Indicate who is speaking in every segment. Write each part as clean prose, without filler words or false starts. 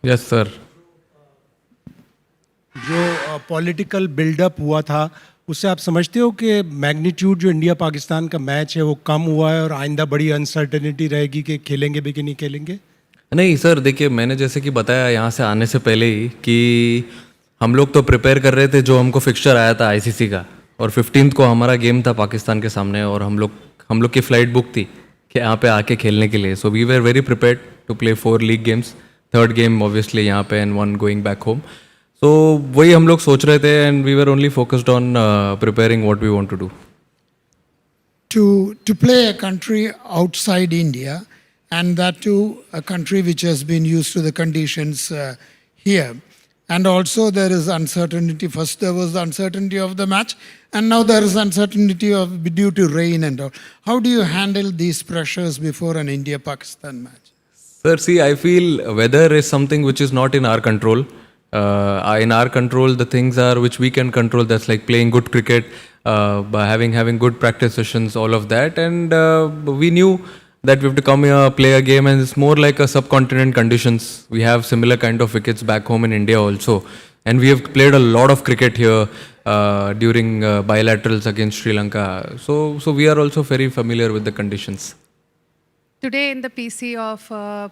Speaker 1: Yes sir.
Speaker 2: जो political buildup हुआ था उससे आप समझते हो कि मैग्नीट्यूड जो इंडिया पाकिस्तान का मैच है वो कम हुआ है और आइंदा बड़ी अनसर्टेनिटी रहेगी कि खेलेंगे भी कि नहीं खेलेंगे?
Speaker 1: नहीं सर, देखिए मैंने जैसे कि बताया यहाँ से आने से पहले ही कि हम लोग तो प्रिपेयर कर रहे थे, जो हमको फिक्सचर आया था आईसीसी का, और 15th को हमारा गेम था पाकिस्तान के सामने, और हम लोग की फ़्लाइट बुक थी कि यहाँ पे आके खेलने के लिए। So we were very prepared to play 4 league games, third game obviously यहाँ पे and 1 going back home. So वही हम लोग सोच रहे थे and we were only focused on preparing what we want to do.
Speaker 3: To play a country outside India, and that too a country which has been used to the conditions here. And also there is uncertainty. First there was the uncertainty of the match, and now there is uncertainty of due to rain and all. How do you handle these pressures before an India-Pakistan match?
Speaker 1: Sir, see, I feel weather is something which is not in our control. In our control, the things are which we can control. That's like playing good cricket, by having good practice sessions, all of that. And we knew that we have to come here, play a game, and it's more like a subcontinent conditions. We have similar kind of wickets back home in India also, and we have played a lot of cricket here during bilaterals against Sri Lanka. So we are also very familiar with the conditions.
Speaker 4: Today in the PC of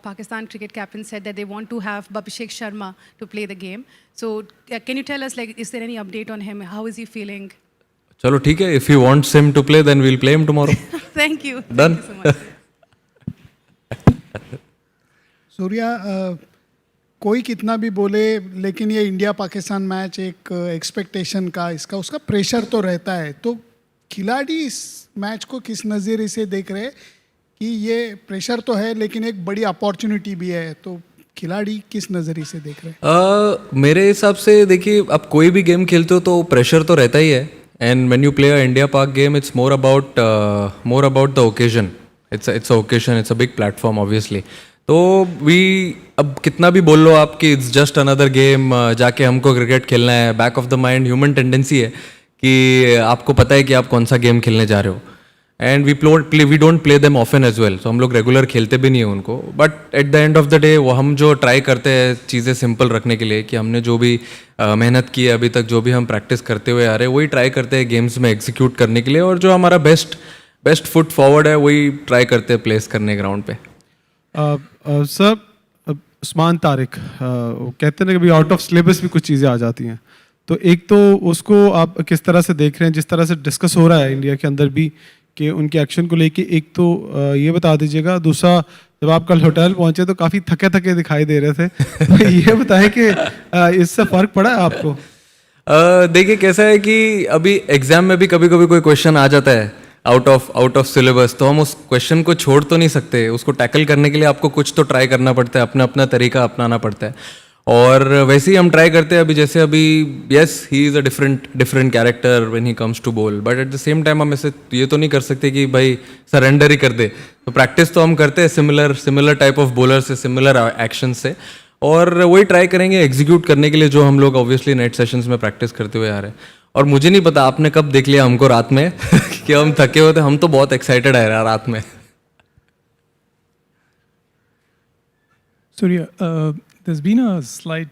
Speaker 4: Pakistan cricket captain said that they want to have Abhishek Sharma to play the game. So can you tell us, like, is there any update on him? How is he feeling?
Speaker 1: चलो ठीक है, if he wants him to play, then we'll play him tomorrow.
Speaker 4: Thank you.
Speaker 1: Done.
Speaker 4: Thank you so much.
Speaker 5: Surya, कोई कितना भी बोले लेकिन ये India Pakistan match एक एक्सपेक्टेशन का, इसका उसका प्रेशर तो रहता है। तो खिलाड़ी इस मैच को किस नज़रिए से देख रहे हैं कि ये प्रेशर तो है लेकिन एक बड़ी अपॉर्चुनिटी भी है, तो खिलाड़ी किस नज़रिए से देख रहे हैं?
Speaker 1: मेरे हिसाब से देखिए, अब कोई भी गेम खेलते हो तो प्रेशर तो रहता ही है, and when you play a India Pak game it's more about the occasion. It's a occasion, it's a big platform obviously. तो अब कितना भी बोल लो आप कि इट्स जस्ट अनदर गेम, जाके हमको क्रिकेट खेलना है, back of the mind human tendency है कि आपको पता है कि आप कौन सा गेम खेलने जा रहे हो, and we don't play them often as well. So हम लोग रेगुलर खेलते भी नहीं है उनको, but at the end of the day वो हम जो ट्राई करते हैं चीज़ें सिंपल रखने के लिए, कि हमने जो भी मेहनत की है अभी तक, जो भी हम प्रैक्टिस करते हुए आ रहे हैं, वही ट्राई करते हैं गेम्स में एग्जीक्यूट करने के लिए, और जो हमारा बेस्ट फुट फॉरवर्ड है वही ट्राई करते हैं प्लेस करने ग्राउंड पे।
Speaker 6: सर, उस्मान तारिक वो कहते हैं ना कि भाई आउट ऑफ सिलेबस भी कुछ चीज़ें आ जाती हैं, तो एक तो उसको आप किस तरह से देख रहे हैं, जिस तरह से डिस्कस हो रहा है इंडिया के अंदर भी कि उनके एक्शन को लेके, एक तो ये बता दीजिएगा। दूसरा, जब आप कल होटल पहुंचे तो काफ़ी थके थके दिखाई दे रहे थे, तो ये बताएं कि इससे फ़र्क पड़ा है आपको?
Speaker 1: देखिए कैसा है कि अभी एग्जाम में भी कभी कभी कोई क्वेश्चन आ जाता है आउट ऑफ सिलेबस, तो हम उस क्वेश्चन को छोड़ तो नहीं सकते। उसको टैकल करने के लिए आपको कुछ तो ट्राई करना पड़ता है, अपना अपना तरीका अपनाना पड़ता है, और वैसे ही हम ट्राई करते हैं। अभी yes, he is a different character when he comes to bowl, but at the same time हम ऐसे ये तो नहीं कर सकते कि भाई सरेंडर ही कर दे। तो प्रैक्टिस तो हम करते हैं सिमिलर टाइप ऑफ बॉलर से, सिमिलर एक्शन से, और वही ट्राई करेंगे एग्जीक्यूट करने के लिए जो हम लोग ऑब्वियसली नेट सेशंस में प्रैक्टिस करते हुए आ रहे हैं। और मुझे नहीं पता आपने कब देख लिया हमको रात में कि हम थके होते, हम तो बहुत एक्साइटेड है रात में।
Speaker 7: Surya, there's been a slight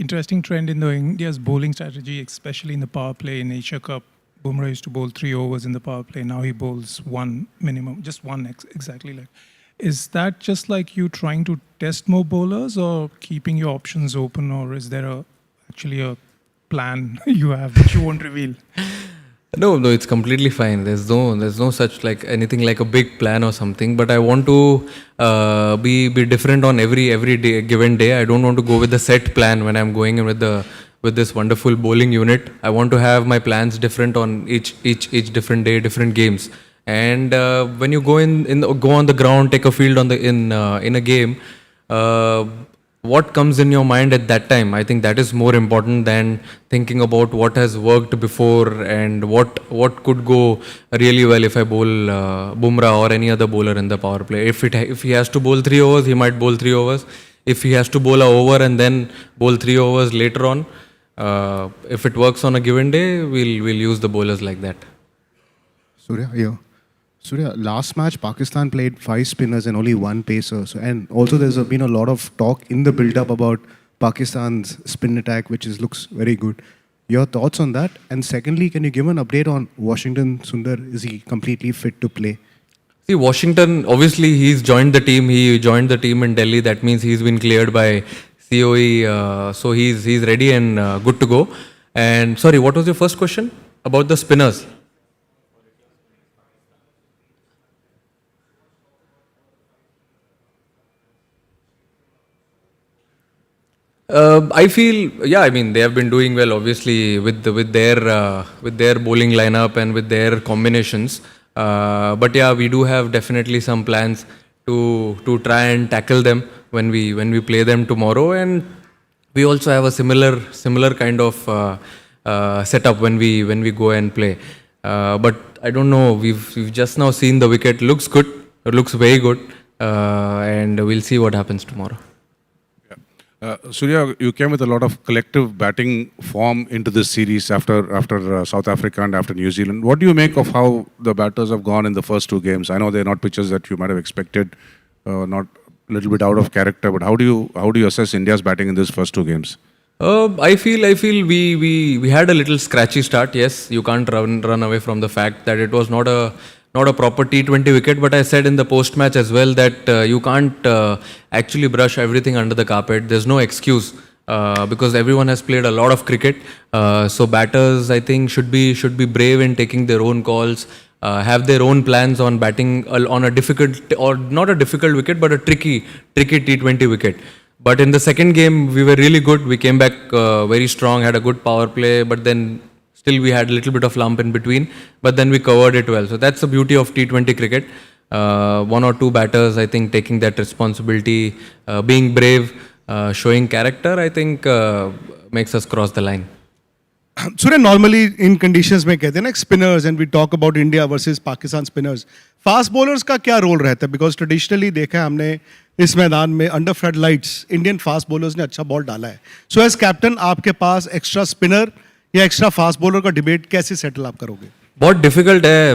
Speaker 7: interesting trend in the India's bowling strategy, especially in the power play in Asia Cup. Bumrah used to bowl 3 overs in the power play. Now he bowls one minimum, just one exactly. Like, is that just like you trying to test more bowlers, or keeping your options open, or is there actually a plan you have which you won't reveal?
Speaker 1: No, it's completely fine. There's no such like anything like a big plan or something. But I want to be different on every day, given day. I don't want to go with the set plan when I'm going in with this wonderful bowling unit. I want to have my plans different on each different day, different games. And when you go go on the ground, take a field in a game. What comes in your mind at that time, I think that is more important than thinking about what has worked before and what could go really well if I bowl Bumrah or any other bowler in the power play. If he has to bowl 3 overs, he might bowl 3 overs. If he has to bowl a over and then bowl 3 overs later on, if it works on a given day, we'll use the bowlers like that.
Speaker 8: Surya, here. Surya, last match Pakistan played 5 spinners and only 1 pacer. So, and also there's been a lot of talk in the build-up about Pakistan's spin attack, which looks very good. Your thoughts on that? And secondly, can you give an update on Washington Sundar? Is he completely fit to play?
Speaker 1: See, Washington, obviously, he's joined the team. He joined the team in Delhi. That means he's been cleared by COE. So he's ready and good to go. And sorry, what was your first question about the spinners? I feel, yeah, I mean, they have been doing well, obviously, with their bowling lineup and with their combinations. But yeah, we do have definitely some plans to try and tackle them when we play them tomorrow, and we also have a similar kind of setup when we go and play. But I don't know. We've just now seen the wicket. Looks good. It looks very good, and we'll see what happens tomorrow.
Speaker 9: Surya, you came with a lot of collective batting form into this series after South Africa and after New Zealand. What do you make of how the batters have gone in the first 2 games? I know they're not pitches that you might have expected, not a little bit out of character, but how do you assess India's batting in these first 2 games?
Speaker 1: I feel we had a little scratchy start. Yes, you can't run away from the fact that it was not a proper T20 wicket, but I said in the post-match as well that you can't actually brush everything under the carpet. There's no excuse because everyone has played a lot of cricket. So batters, I think, should be brave in taking their own calls, have their own plans on batting on a difficult, or not a difficult wicket, but a tricky T20 wicket. But in the second game, we were really good. We came back very strong, had a good power play, but then still we had a little bit of lump in between, but then we covered it well. So that's the beauty of T20 cricket. 1 or 2 batters, I think, taking that responsibility, being brave, showing character, I think makes us cross the line.
Speaker 2: Surya, normally in conditions में कहते हैं ना spinners, and we talk about India versus Pakistan spinners. Fast bowlers का क्या role रहता है? Because traditionally देखा है हमने इस मैदान में under floodlights Indian fast bowlers ने अच्छा बॉल डाला है. So as captain आपके पास extra spinner या एक्स्ट्रा फास्ट बॉलर का डिबेट कैसे सेटल आप करोगे?
Speaker 1: बहुत डिफिकल्ट है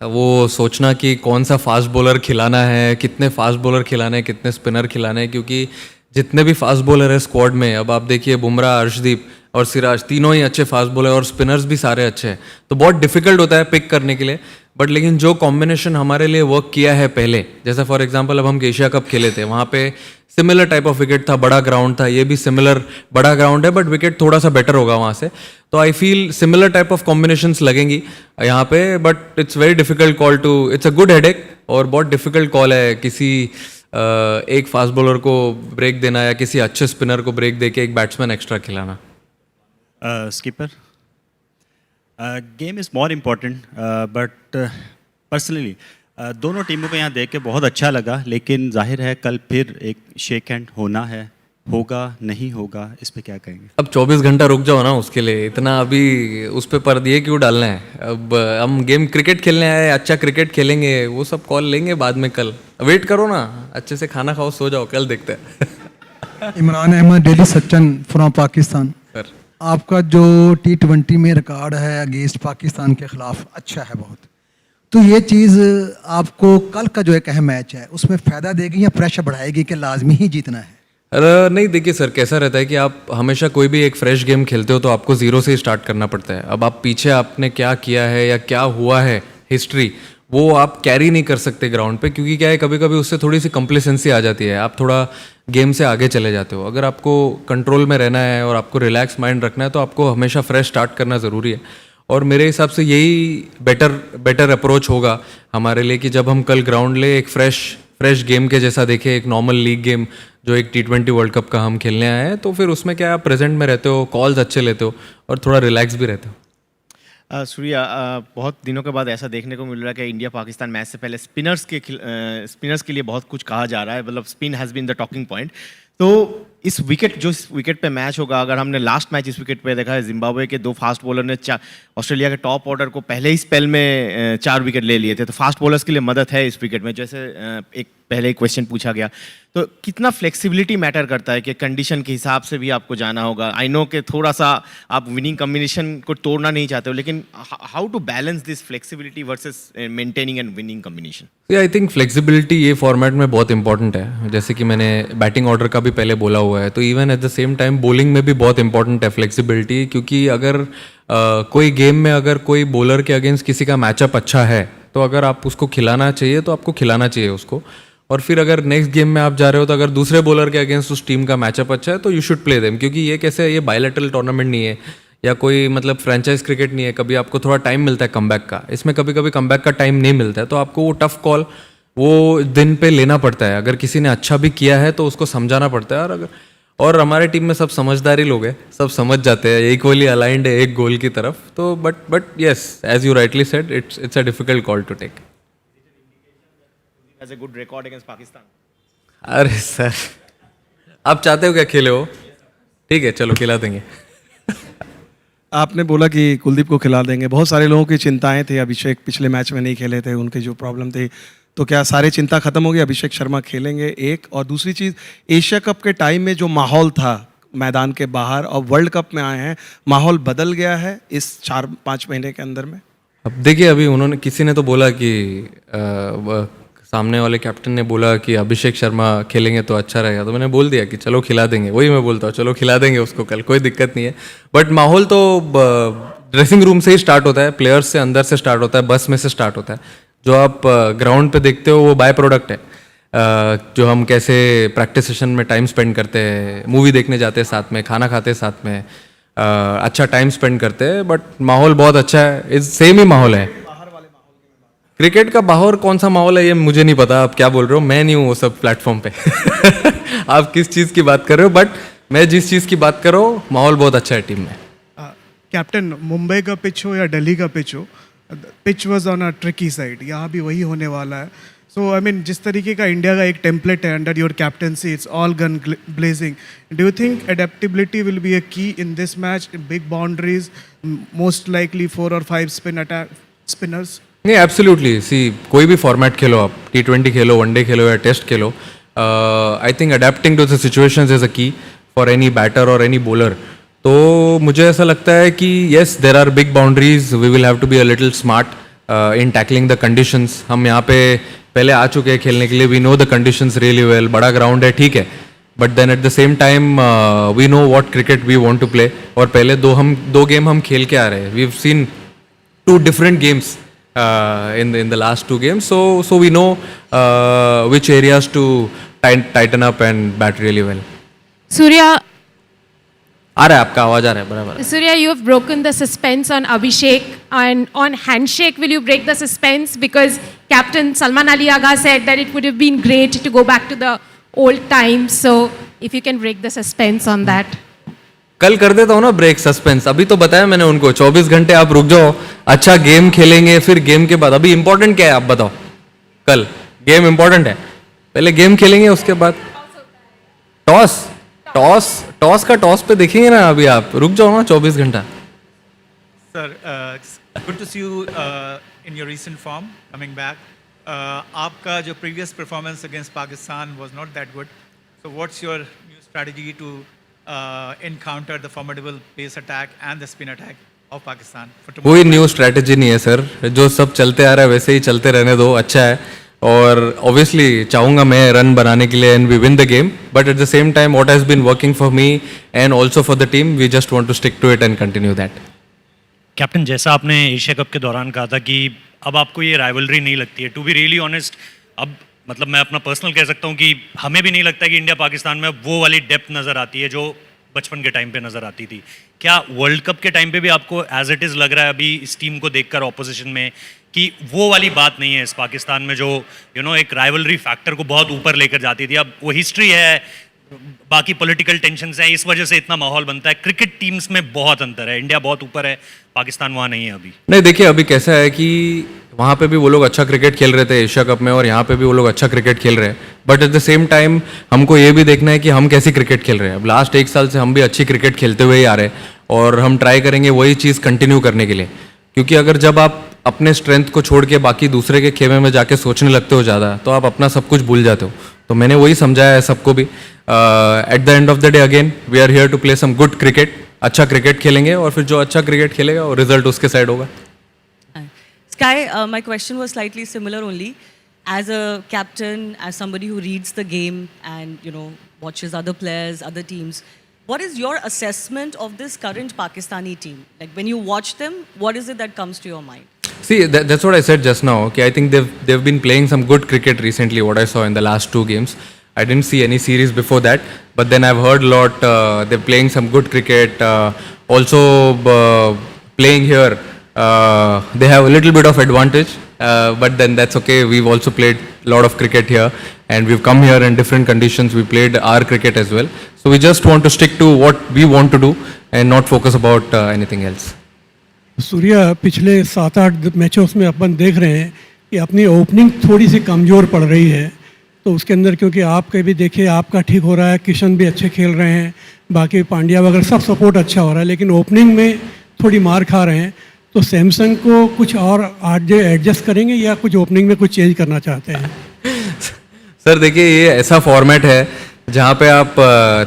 Speaker 1: वो सोचना कि कौन सा फास्ट बॉलर खिलाना है, कितने फास्ट बॉलर खिलाने हैं, कितने स्पिनर खिलाने हैं, क्योंकि जितने भी फास्ट बॉलर है स्क्वाड में, अब आप देखिए बुमराह, अर्शदीप और सिराज, तीनों ही अच्छे फास्ट बॉलर और स्पिनर्स भी सारे अच्छे हैं. तो बहुत डिफिकल्ट होता है पिक करने के लिए. बट लेकिन जो कॉम्बिनेशन हमारे लिए वर्क किया है पहले, जैसे फॉर एग्जांपल अब हम एशिया कप खेले थे, वहाँ पे सिमिलर टाइप ऑफ विकेट था, बड़ा ग्राउंड था, ये भी सिमिलर बड़ा ग्राउंड है, बट विकेट थोड़ा सा बेटर होगा वहाँ से. तो I feel similar type of combinations लगेंगी यहाँ पे, but it's very difficult call to, it's a good headache, और बहुत डिफिकल्ट कॉल है किसी एक फास्ट बॉलर को ब्रेक देना या किसी अच्छे स्पिनर को ब्रेक दे के एक बैट्समैन एक्स्ट्रा खिलाना.
Speaker 10: Skipper, game is more important, but personally दोनों टीमों को यहाँ देख के बहुत अच्छा लगा, लेकिन जाहिर है कल फिर एक शेक हैंड होना है, होगा नहीं होगा, इस पे क्या कहेंगे?
Speaker 1: अब 24 घंटा रुक जाओ ना उसके लिए, इतना अभी उस पे पर्दे क्यों डालना है? अब हम गेम क्रिकेट खेलने आए, अच्छा क्रिकेट खेलेंगे, वो सब कॉल लेंगे बाद में. कल वेट करो ना, अच्छे से खाना खाओ, सो जाओ, कल देखते हैं.
Speaker 11: Imran Ahmed, Daily Sachin from Pakistan.
Speaker 1: Sir,
Speaker 11: आपका जो T20 में रिकॉर्ड है अगेंस्ट पाकिस्तान के खिलाफ अच्छा है बहुत, तो ये चीज़ आपको कल का जो एक अहम मैच है उसमें फ़ायदा देगी या प्रेशर बढ़ाएगी कि लाजमी ही जीतना है?
Speaker 1: नहीं, देखिए सर, कैसा रहता है कि आप हमेशा कोई भी एक फ्रेश गेम खेलते हो तो आपको ज़ीरो से स्टार्ट करना पड़ता है. अब आप पीछे आपने क्या किया है या क्या हुआ है हिस्ट्री, वो आप कैरी नहीं कर सकते ग्राउंड पे, क्योंकि क्या है कभी कभी उससे थोड़ी सी कंप्लेसेंसी आ जाती है, आप थोड़ा गेम से आगे चले जाते हो. अगर आपको कंट्रोल में रहना है और आपको रिलैक्स माइंड रखना है तो आपको हमेशा फ्रेश स्टार्ट करना ज़रूरी है. और मेरे हिसाब से यही बेटर अप्रोच होगा हमारे लिए कि जब हम कल ग्राउंड ले एक फ्रेश गेम के जैसा देखें, एक नॉर्मल लीग गेम जो एक T20 वर्ल्ड कप का हम खेलने आए हैं, तो फिर उसमें क्या आप प्रेजेंट में रहते हो, कॉल्स अच्छे लेते हो और थोड़ा रिलैक्स भी रहते हो.
Speaker 12: सूर्या, बहुत दिनों के बाद ऐसा देखने को मिल रहा है कि इंडिया पाकिस्तान मैच से पहले स्पिनर्स के लिए बहुत कुछ कहा जा रहा है, मतलब spin has been the talking point. तो इस विकेट पे मैच होगा, अगर हमने लास्ट मैच इस विकेट पे देखा है, जिम्बाब्वे के 2 फास्ट बॉलर ने ऑस्ट्रेलिया के टॉप ऑर्डर को पहले ही स्पेल में 4 विकेट ले लिए थे, तो फास्ट बॉलर्स के लिए मदद है इस विकेट में. जैसे एक पहले एक क्वेश्चन पूछा गया, तो कितना फ्लेक्सिबिलिटी मैटर करता है कि कंडीशन के हिसाब से भी आपको जाना होगा? आई नो कि थोड़ा सा आप विनिंग कॉम्बिनेशन को तोड़ना नहीं चाहते हो, लेकिन how to balance this flexibility versus maintaining and winning combination?
Speaker 1: I think flexibility ये फॉर्मेट में बहुत इंपॉर्टेंट है, जैसे कि मैंने बैटिंग ऑर्डर का भी पहले बोला हुआ है, तो even at the same time bowling में भी बहुत इंपॉर्टेंट है फ्लेक्सिबिलिटी, क्योंकि अगर कोई गेम में अगर कोई बॉलर के अगेंस्ट किसी का मैचअप अच्छा है तो अगर आप उसको खिलाना चाहिए तो आपको खिलाना चाहिए उसको, और फिर अगर नेक्स्ट गेम में आप जा रहे हो तो अगर दूसरे बॉलर के अगेंस्ट उस टीम का मैचअप अच्छा है तो यू शुड प्ले देम, क्योंकि ये कैसे ये बायलैटरल टूर्नामेंट नहीं है या कोई मतलब फ्रेंचाइज क्रिकेट नहीं है, कभी आपको थोड़ा टाइम मिलता है कमबैक का, इसमें कभी कभी कमबैक का टाइम नहीं मिलता है, तो आपको वो टफ कॉल वो दिन पे लेना पड़ता है। अगर किसी ने अच्छा भी किया है तो उसको समझाना पड़ता है, और हमारे टीम में सब समझदारी लोग हैं, सब समझ जाते हैं, इक्वली अलाइंड है एक गोल की तरफ, तो but yes as you rightly said it's a difficult call to take.
Speaker 12: Has a good record against Pakistan.
Speaker 1: अरे सर आप चाहते हो क्या खेले हो? ठीक है चलो खिला देंगे।
Speaker 6: आपने बोला कि कुलदीप को खिला देंगे, बहुत सारे लोगों की चिंताएं थी, अभिषेक पिछले मैच में नहीं खेले थे, उनकी जो प्रॉब्लम थी, तो क्या सारी चिंता खत्म हो गई, अभिषेक शर्मा खेलेंगे? एक और दूसरी चीज़, एशिया कप के टाइम में जो माहौल था मैदान के बाहर और वर्ल्ड कप में आए हैं, माहौल बदल गया है इस 4-5 महीने के अंदर में?
Speaker 1: अब देखिए अभी उन्होंने किसी ने तो बोला कि सामने वाले कैप्टन ने बोला कि अभिषेक शर्मा खेलेंगे तो अच्छा रहेगा, तो मैंने बोल दिया कि चलो खिला देंगे, वही मैं बोलता हूँ चलो खिला देंगे उसको कल, कोई दिक्कत नहीं है। बट माहौल तो ड्रेसिंग रूम से ही स्टार्ट होता है, प्लेयर्स से अंदर से स्टार्ट होता है, बस में से स्टार्ट होता है, जो आप ग्राउंड पे देखते हो वो बाय प्रोडक्ट है, जो हम कैसे प्रैक्टिस सेशन में टाइम स्पेंड करते हैं, मूवी देखने जाते हैं साथ में, खाना खाते हैं साथ में, अच्छा टाइम स्पेंड करते हैं, बट माहौल बहुत अच्छा है, सेम ही माहौल है। क्रिकेट का बाहर कौन सा माहौल है ये मुझे नहीं पता, आप क्या बोल रहे हो, मैं नहीं हूँ वो सब प्लेटफॉर्म पे आप किस चीज़ की बात कर रहे हो, बट मैं जिस चीज़ की बात कर रहा हूँ माहौल बहुत अच्छा है टीम में।
Speaker 13: कैप्टन, मुंबई का पिच हो या दिल्ली का पिच हो, pitch was on a tricky side, यहाँ भी वही होने वाला है। सो आई मीन जिस तरीके का इंडिया का एक टेम्पलेट है under your captaincy, it's all gun blazing, do you think adaptability will be a key in this match, big boundaries, most likely 4 or 5 spinners?
Speaker 1: नहीं एब्सोल्युटली, सी कोई भी फॉर्मेट खेलो आप, T20 खेलो, वनडे खेलो या test खेलो, I think adapting to the situations is a key for any batter और any bowler. तो मुझे ऐसा लगता है कि yes there are big boundaries, we will have to be a little smart in tackling the conditions. हम यहाँ पे पहले आ चुके हैं खेलने के लिए, we know the conditions really well, बड़ा ग्राउंड है ठीक है, but then at the same time we know what cricket we want to play, और पहले दो गेम हम खेल के आ रहे हैं, we have seen 2 different games in the last 2 games, so we know which areas to tighten up and bat really well.
Speaker 14: Surya,
Speaker 1: आ रहा है आपका आवाज, आ रहा है बराबर।
Speaker 14: Surya, you have broken the suspense on Abhishek, and on handshake, will you break the suspense? Because Captain Salman Ali Agha said that it would have been great to go back to the old times. So, if you can break the suspense on that.
Speaker 1: कल कर देता हूँ ना break suspense, अभी तो बताया मैंने उनको 24 घंटे आप रुक जाओ, अच्छा गेम खेलेंगे, फिर गेम के बाद अभी इंपॉर्टेंट क्या है आप बताओ? कल गेम इंपॉर्टेंट है, पहले गेम खेलेंगे उसके बाद टॉस का टॉस पे देखेंगे ना, अभी आप रुक जाओ ना 24 घंटा।
Speaker 15: Sir, good to see you in your recent form coming back. आपका जो previous performance against Pakistan was not that good. So what's your new strategy to encounter the formidable pace attack and the spin attack of Pakistan for tomorrow?
Speaker 1: कोई new strategy नहीं है sir, जो सब चलते आ रहा है वैसे ही चलते रहने दो, अच्छा है। और ऑब्वियसली चाहूँगा मैं रन बनाने के लिए and we win the game, but at the same time what has been working for me and also for the team, we just want to stick to it and continue that.
Speaker 16: Captain, जैसा आपने Asia cup के दौरान कहा था कि अब आपको ये राइवलरी नहीं लगती है, टू बी रियली ऑनेस्ट, अब मतलब मैं अपना पर्सनल कह सकता हूँ कि हमें भी नहीं लगता कि इंडिया पाकिस्तान में वो वाली डेप्थ नज़र आती है जो बचपन के टाइम पे नज़र आती थी। क्या वर्ल्ड कप के टाइम पे भी आपको एज इट इज़ लग रहा है अभी इस टीम को देखकर ऑपोजिशन में कि वो वाली बात नहीं है इस पाकिस्तान में जो एक राइवलरी फैक्टर को बहुत ऊपर लेकर जाती थी? अब वो हिस्ट्री है, बाकी पॉलिटिकल टेंशन्स हैं, इस वजह से इतना माहौल बनता है। क्रिकेट टीम्स में बहुत अंतर है, इंडिया बहुत ऊपर है, पाकिस्तान वहाँ नहीं है अभी।
Speaker 1: नहीं देखिए अभी कैसा है कि वहाँ पे भी वो लोग अच्छा क्रिकेट खेल रहे थे एशिया कप में, और यहाँ पे भी वो लोग अच्छा क्रिकेट खेल रहे हैं, but at the same time हमको ये भी देखना है कि हम कैसी क्रिकेट खेल रहे हैं। अब लास्ट 1 साल से हम भी अच्छी क्रिकेट खेलते हुए ही आ रहे हैं, और हम ट्राई करेंगे वही चीज़ कंटिन्यू करने के लिए, क्योंकि अगर जब आप अपने स्ट्रेंथ को छोड़ के बाकी दूसरे के खेमे में जाके सोचने लगते हो ज़्यादा, तो आप अपना सब कुछ भूल जाते हो. तो मैंने वही समझाया है सबको भी. At the end of the day again we are here to play some good cricket. अच्छा क्रिकेट खेलेंगे और फिर जो अच्छा क्रिकेट खेलेगा वो रिजल्ट उसके साइड होगा.
Speaker 17: Sky, my question was slightly similar only. As a captain, as somebody who reads the game and watches other players, other teams, what is your assessment of this current Pakistani team? Like when you watch them, what is it that comes to your mind?
Speaker 1: See, that's what I said just now. Okay, I think they've been playing some good cricket recently. What I saw in the last 2 games, I didn't see any series before that. But then I've heard a lot. They're playing some good cricket. Also playing here, they have a little bit of advantage. But then that's okay. We've also played a lot of cricket here, and we've come here in different conditions. We played our cricket as well. So we just want to stick to what we want to do and not focus about anything else.
Speaker 18: Surya, पिछले 7-8 मैचों में अपन देख रहे हैं कि अपनी opening थोड़ी सी कमज़ोर पड़ रही है. तो उसके अंदर क्योंकि आपके भी देखिए आपका ठीक हो रहा है, किशन भी अच्छे खेल रहे हैं, बाकी पांड्या वगैरह सब सपोर्ट अच्छा हो रहा है, लेकिन ओपनिंग में थोड़ी मार खा रहे हैं. तो सैमसंग को कुछ और आज एडजस्ट करेंगे या कुछ ओपनिंग में कुछ चेंज करना चाहते हैं?
Speaker 1: सर देखिए, ये ऐसा फॉर्मेट है जहाँ पे आप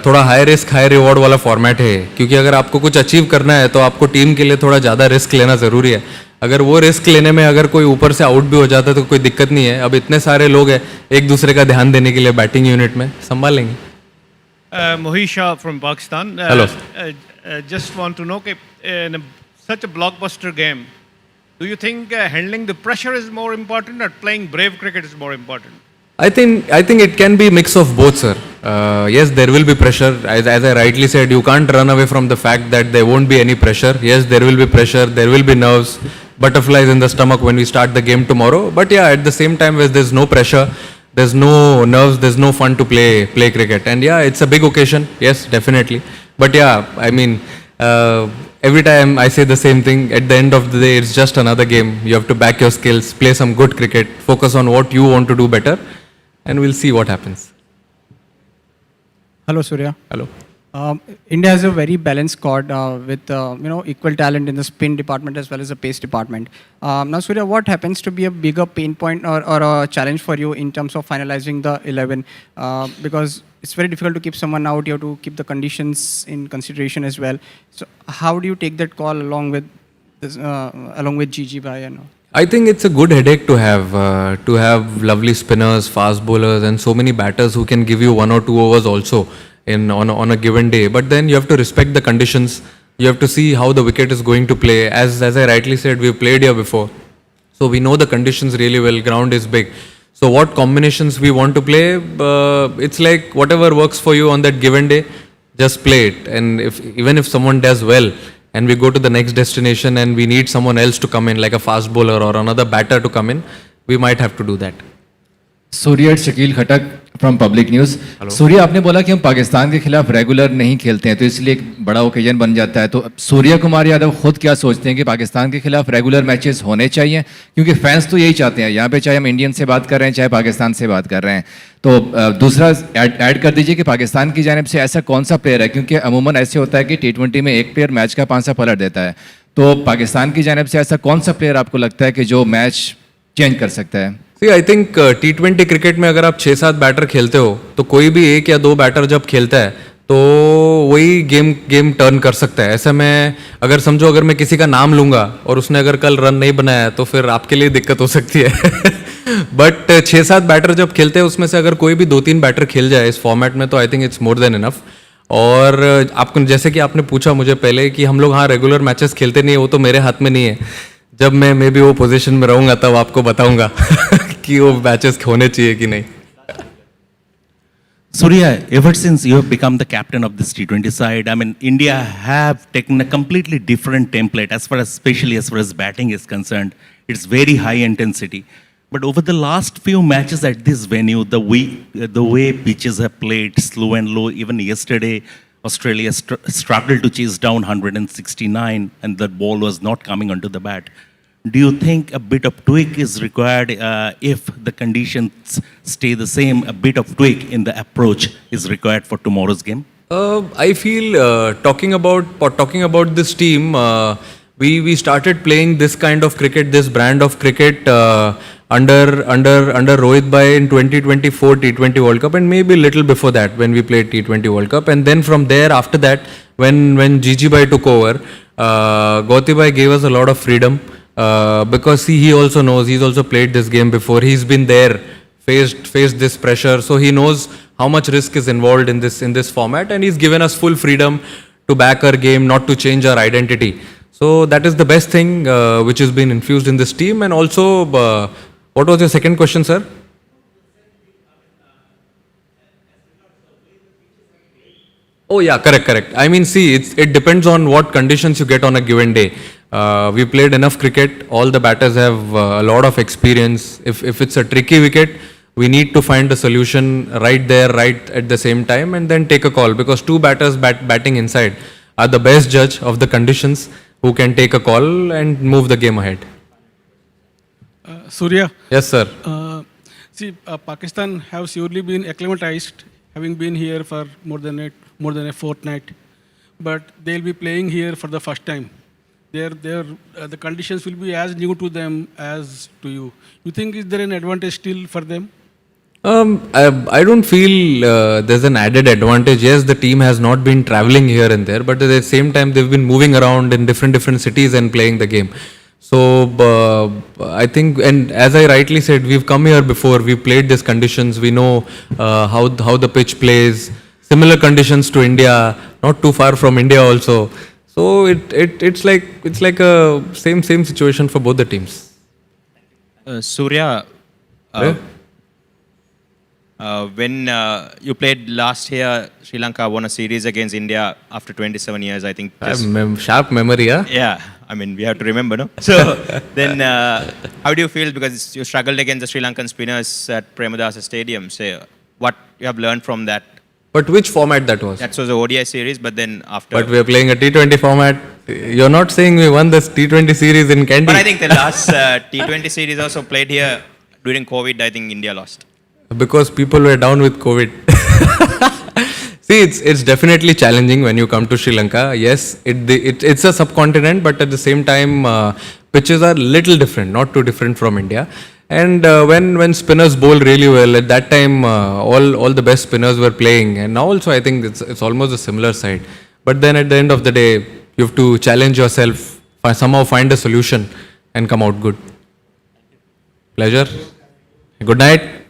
Speaker 1: थोड़ा हाई रिस्क हाई रिवॉर्ड वाला फॉर्मेट है. क्योंकि अगर आपको कुछ अचीव करना है तो आपको टीम के लिए थोड़ा ज़्यादा रिस्क लेना ज़रूरी है. अगर वो रिस्क लेने में अगर कोई ऊपर से आउट भी हो जाता है तो कोई दिक्कत नहीं है. अब इतने सारे लोग हैं एक दूसरे का ध्यान देने के लिए बैटिंग यूनिट में, संभाल लेंगे.
Speaker 19: Mohisha from Pakistan.
Speaker 1: Hello.
Speaker 19: Just want to know, in such a blockbuster game, do you think handling the pressure is more important or playing brave cricket is more important?
Speaker 1: I think it can be mix of both, sir. Yes, there will be pressure. As I rightly said, you can't run away from the fact that there won't be any pressure. Yes, there will be pressure. There will be nerves, butterflies in the stomach when we start the game tomorrow. But yeah, at the same time, there's no pressure, there's no nerves, there's no fun to play cricket. And yeah, it's a big occasion. Yes, definitely. But yeah, I mean, every time I say the same thing. At the end of the day, it's just another game. You have to back your skills, play some good cricket, focus on what you want to do better. And we'll see what happens.
Speaker 20: Hello, Surya.
Speaker 1: Hello.
Speaker 20: India has a very balanced squad with equal talent in the spin department as well as the pace department. Now, Surya, what happens to be a bigger pain point or a challenge for you in terms of finalizing the 11? Because it's very difficult to keep someone out. You have to keep the conditions in consideration as well. So, how do you take that call along with Gigi Bhai and all?
Speaker 1: I think it's a good headache to have lovely spinners, fast bowlers, and so many batters who can give you 1 or 2 overs also on a given day. But then you have to respect the conditions. You have to see how the wicket is going to play. As I rightly said, we've played here before, so we know the conditions really well. Ground is big. So what combinations we want to play, it's like whatever works for you on that given day, just play it. And even if someone does well, and we go to the next destination and we need someone else to come in, like a fast bowler or another batter to come in, we might have to do that.
Speaker 21: Surya, Shakeel Khattak from public news. Surya, आपने बोला कि हम पाकिस्तान के खिलाफ regular नहीं खेलते हैं तो इसलिए एक बड़ा ओकेजन बन जाता है. तो सूर्या कुमार यादव खुद क्या सोचते हैं कि पाकिस्तान के खिलाफ रेगुलर मैचेस होने चाहिए? क्योंकि फैंस तो यही चाहते हैं यहाँ पे, चाहे हम इंडियन से बात कर रहे हैं चाहे पाकिस्तान से बात कर रहे हैं. तो दूसरा ऐड कर दीजिए कि पाकिस्तान की जानिब से ऐसा कौन सा प्लेयर है, क्योंकि अमूमन ऐसे होता है कि T20 में एक प्लेयर मैच का 5 पलट देता है. तो पाकिस्तान की जानिब से ऐसा कौन सा प्लेयर आपको लगता है कि जो मैच चेंज कर सकता है?
Speaker 1: See, I think T20 cricket में अगर आप 6-7 बैटर खेलते हो तो कोई भी 1 या 2 बैटर जब खेलता है तो वही गेम टर्न कर सकता है. ऐसे में अगर समझो, अगर मैं किसी का नाम लूँगा और उसने अगर कल रन नहीं बनाया तो फिर आपके लिए दिक्कत हो सकती है. बट 6-7 बैटर जब खेलते हैं उसमें से अगर कोई भी 2-3 बैटर खेल जाए इस फॉर्मेट में तो I think it's more than enough. और आपको जैसे कि आपने पूछा मुझे पहले कि हम लोग हाँ रेगुलर मैचेस खेलते नहीं है, वो तो मेरे हाथ में नहीं है. जब मैं भी वो पोजीशन में रहूँगा तब आपको बताऊँगा कि वो मैचेस होने चाहिए कि नहीं.
Speaker 22: Surya, ever since you have become the captain of this T20 side, I mean, India have taken a completely different template especially as far as batting is concerned. It's very high intensity. But over the last few matches at this venue, the way pitches have played slow and low, even yesterday, Australia struggled to chase down 169 and the ball was not coming onto the bat. Do you think a bit of tweak is required if the conditions stay the same? A bit of tweak in the approach is required for tomorrow's game?
Speaker 1: I feel talking about this team, we started playing this kind of cricket, this brand of cricket under Rohit Bhai in 2024 T20 World Cup, and maybe a little before that when we played T20 World Cup. And then from there, after that, when Gigi Bhai took over, Gauti Bhai gave us a lot of freedom because he also knows, he's also played this game before. He's been there, faced this pressure, so he knows how much risk is involved in this format, and he's given us full freedom to back our game, not to change our identity. So that is the best thing which has been infused in this team. And also, what was your second question, sir? Oh yeah, correct. I mean, see, it depends on what conditions you get on a given day. We played enough cricket. All the batters have a lot of experience. If it's a tricky wicket, we need to find a solution right there, right at the same time, and then take a call, because two batters batting inside are the best judge of the conditions, who can take a call and move the game ahead.
Speaker 3: Surya.
Speaker 1: Yes, sir.
Speaker 3: Pakistan have surely been acclimatized, having been here for more than a fortnight, but they'll be playing here for the first time. The conditions will be as new to them as to you. You think is there an advantage still for them?
Speaker 1: I don't feel there's an added advantage. Yes, the team has not been traveling here and there, but at the same time, they've been moving around in different cities and playing the game. So I think, and as I rightly said, we've come here before. We've played these conditions. We know how the pitch plays. Similar conditions to India, not too far from India also. So it's like a same situation for both the teams.
Speaker 12: Surya, when you played last year, Sri Lanka won a series against India after 27 years, I think.
Speaker 1: Sharp memory, yeah?
Speaker 12: Yeah, I mean, we have to remember, no? So then, how do you feel? Because you struggled against the Sri Lankan spinners at Premadasa Stadium. So what you have learned from that?
Speaker 1: But which format that was?
Speaker 12: That was the ODI series, but then after...
Speaker 1: But we are playing a T20 format. You're not saying we won this T20 series in Kandy.
Speaker 12: But I think the last T20 series also played here during COVID. I think India lost.
Speaker 1: Because people were down with COVID. See, it's definitely challenging when you come to Sri Lanka. Yes, it's a subcontinent, but at the same time, pitches are little different, not too different from India. And when spinners bowl really well, at that time, all the best spinners were playing. And now also, I think it's almost a similar side. But then at the end of the day, you have to challenge yourself, somehow find a solution and come out good. Pleasure. Good night.